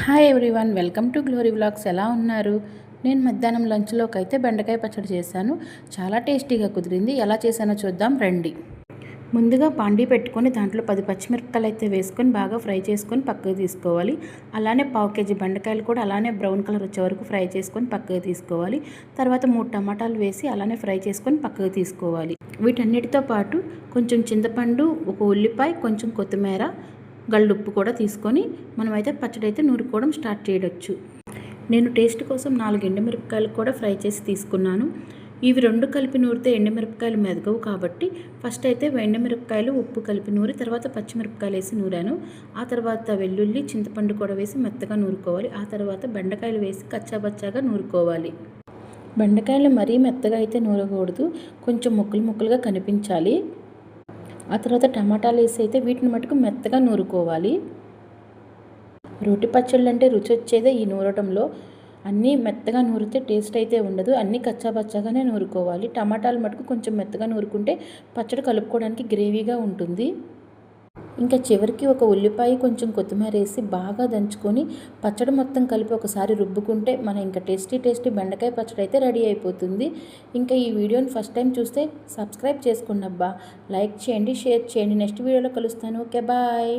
Hi everyone, welcome to glory vlogs. ఎలా ఉన్నారు? నేను మధ్యాహ్నం లంచ్లోకి అయితే బెండకాయ పచ్చడి చేశాను. చాలా టేస్టీగా కుదిరింది. ఎలా చేశానో చూద్దాం రండి. ముందుగా బాండీ పెట్టుకొని దాంట్లో 10 పచ్చిమిరపకాయలు అయితే వేసుకొని బాగా ఫ్రై చేసుకొని పక్కకు తీసుకోవాలి. అలానే పావు కేజీ బెండకాయలు కూడా అలానే బ్రౌన్ కలర్ వచ్చే వరకు ఫ్రై చేసుకొని పక్కకు తీసుకోవాలి. తర్వాత 3 టమాటాలు వేసి అలానే ఫ్రై చేసుకొని పక్కకు తీసుకోవాలి. వీటన్నిటితో పాటు కొంచెం చింతపండు, ఒక ఉల్లిపాయ, కొంచెం కొత్తిమీర, గల్లుప్పు కూడా తీసుకొని మనమైతే పచ్చడి అయితే నూరుకోవడం స్టార్ట్ చేయవచ్చు. నేను టేస్ట్ కోసం 4 ఎండుమిరపకాయలు కూడా ఫ్రై చేసి తీసుకున్నాను. ఇవి 2 కలిపి నూరితే ఎండుమిరపకాయలు మెదగవు కాబట్టి ఫస్ట్ అయితే ఎండుమిరపకాయలు, ఉప్పు కలిపి నూరి తర్వాత పచ్చిమిరపకాయలు వేసి నూరాను. ఆ తర్వాత వెల్లుల్లి, చింతపండు కూడా వేసి మెత్తగా నూరుకోవాలి. ఆ తర్వాత బెండకాయలు వేసి కచ్చాబచ్చాగా నూరుకోవాలి. బెండకాయలు మరీ మెత్తగా అయితే నూరకూడదు, కొంచెం ముక్కలు ముక్కలుగా కనిపించాలి. ఆ తర్వాత టమాటాలు వేసి అయితే వీటిని మటుకు మెత్తగా నూరుకోవాలి. రోటి పచ్చళ్ళు అంటే రుచి వచ్చేదే ఈ నూరటంలో. అన్నీ మెత్తగా నూరితే టేస్ట్ అయితే ఉండదు, అన్నీ కచ్చాబచ్చాగానే నూరుకోవాలి. టమాటాలు మటుకు కొంచెం మెత్తగా నూరుకుంటే పచ్చడి కలుపుకోవడానికి గ్రేవీగా ఉంటుంది. ఇంకా చివరికి ఒక ఉల్లిపాయ, కొంచెం కొత్తిమీర వేసి బాగా దంచుకొని పచ్చడి మొత్తం కలిపి ఒకసారి రుబ్బుకుంటే మన ఇంకా టేస్టీ బెండకాయ పచ్చడి అయితే రెడీ అయిపోతుంది. ఇంకా ఈ వీడియోని ఫస్ట్ టైం చూస్తే సబ్స్క్రైబ్ చేసుకోండి అబ్బా, లైక్ చేయండి, షేర్ చేయండి. నెక్స్ట్ వీడియోలో కలుస్తాను. Okay, bye.